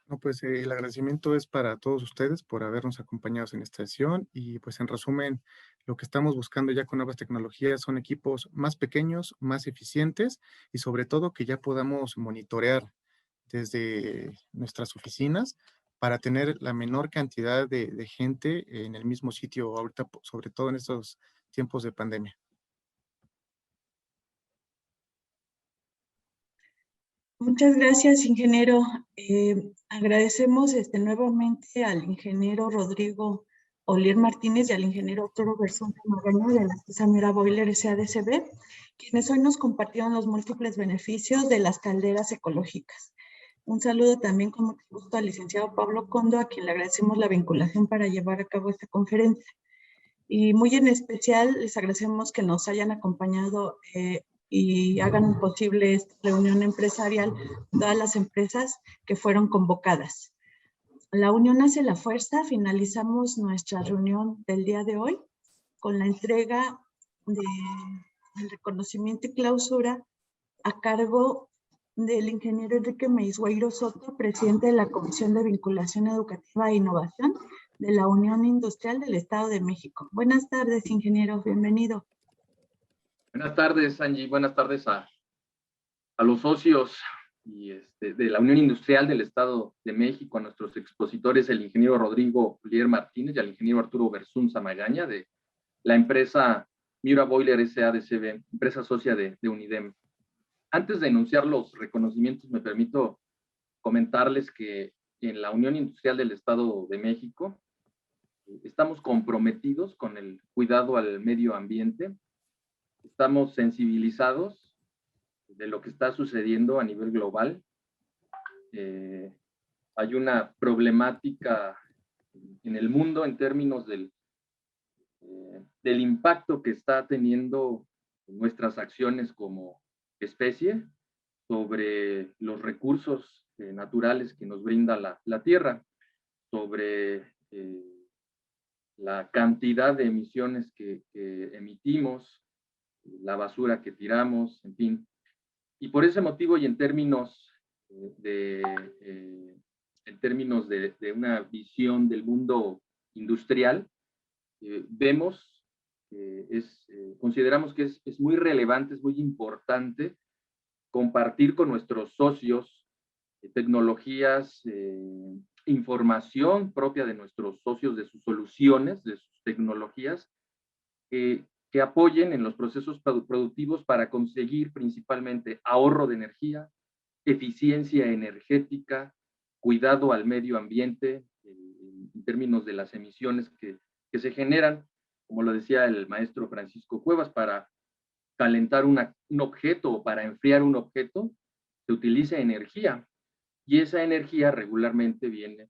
No, pues el agradecimiento es para todos ustedes por habernos acompañado en esta sesión y pues en resumen, lo que estamos buscando ya con nuevas tecnologías son equipos más pequeños, más eficientes y sobre todo que ya podamos monitorear desde nuestras oficinas para tener la menor cantidad de gente en el mismo sitio ahorita, sobre todo en estos tiempos de pandemia. Muchas gracias, ingeniero. Agradecemos nuevamente al ingeniero Rodrigo Olier Martínez y al ingeniero Arturo Bersunza Magaña de la empresa Miura Boiler SADCB, quienes hoy nos compartieron los múltiples beneficios de las calderas ecológicas. Un saludo también con mucho gusto al licenciado Pablo Condo, a quien le agradecemos la vinculación para llevar a cabo esta conferencia. Y muy en especial les agradecemos que nos hayan acompañado y hagan posible esta reunión empresarial todas las empresas que fueron convocadas. La unión hace la fuerza. Finalizamos nuestra reunión del día de hoy con la entrega del reconocimiento y clausura a cargo del ingeniero Enrique Meisgueiro Soto, presidente de la Comisión de Vinculación Educativa e Innovación de la Unión Industrial del Estado de México. Buenas tardes, ingeniero, bienvenido. Buenas tardes, Angie. Buenas tardes a los socios y de la Unión Industrial del Estado de México, a nuestros expositores, el ingeniero Rodrigo Olier Martínez y al ingeniero Arturo Bersunza Magaña de la empresa Miura Boiler SADCB, empresa socia de Unidem. Antes de enunciar los reconocimientos, me permito comentarles que en la Unión Industrial del Estado de México estamos comprometidos con el cuidado al medio ambiente. Estamos sensibilizados de lo que está sucediendo a nivel global. Hay una problemática en el mundo en términos del impacto que está teniendo nuestras acciones como especie sobre los recursos naturales que nos brinda la Tierra, sobre la cantidad de emisiones que emitimos, la basura que tiramos, en fin. Y por ese motivo y en términos de una visión del mundo industrial, consideramos que es muy relevante, es muy importante compartir con nuestros socios tecnologías, información propia de nuestros socios, de sus soluciones, de sus tecnologías, que apoyen en los procesos productivos para conseguir principalmente ahorro de energía, eficiencia energética, cuidado al medio ambiente, en términos de las emisiones que se generan, como lo decía el maestro Francisco Cuevas, para calentar un objeto o para enfriar un objeto, se utiliza energía, y esa energía regularmente viene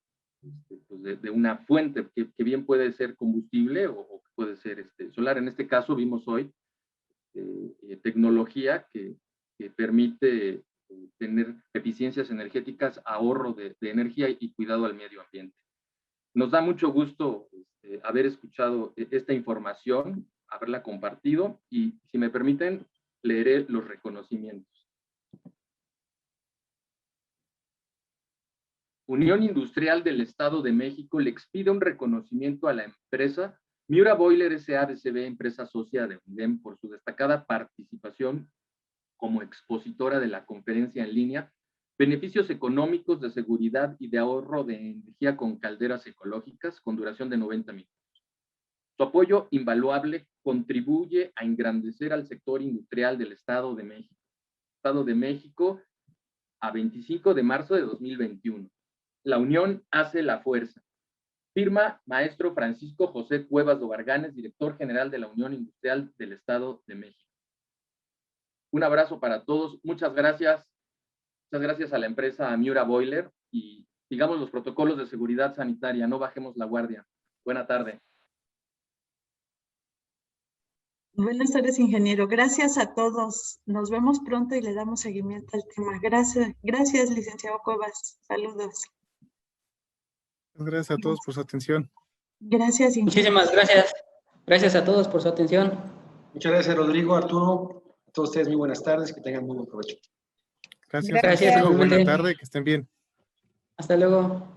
pues de una fuente que bien puede ser combustible o puede ser solar. En este caso vimos hoy tecnología que permite tener eficiencias energéticas, ahorro de energía y cuidado al medio ambiente. Nos da mucho gusto haber escuchado esta información, haberla compartido y, si me permiten, leeré los reconocimientos. Unión Industrial del Estado de México le expide un reconocimiento a la empresa Miura Boiler S.A.D.C.B., empresa socia de UNIDEM, por su destacada participación como expositora de la conferencia en línea Beneficios económicos de seguridad y de ahorro de energía con calderas ecológicas, con duración de 90 minutos. Su apoyo invaluable contribuye a engrandecer al sector industrial del Estado de México. Estado de México, a 25 de marzo de 2021. La unión hace la fuerza. Firma maestro Francisco José Cuevas Dobarganes, director general de la Unión Industrial del Estado de México. Un abrazo para todos. Muchas gracias. Muchas gracias a la empresa Miura Boiler y sigamos los protocolos de seguridad sanitaria. No bajemos la guardia. Buena tarde. Buenas tardes, ingeniero. Gracias a todos. Nos vemos pronto y le damos seguimiento al tema. Gracias, licenciado Cuevas. Saludos. Gracias a todos por su atención. Gracias, ingeniero. Muchísimas gracias. Gracias a todos por su atención. Muchas gracias, Rodrigo, Arturo. A todos ustedes muy buenas tardes, que tengan muy buen provecho. Gracias. Gracias, Buena igualmente. tarde, que estén bien. Hasta luego.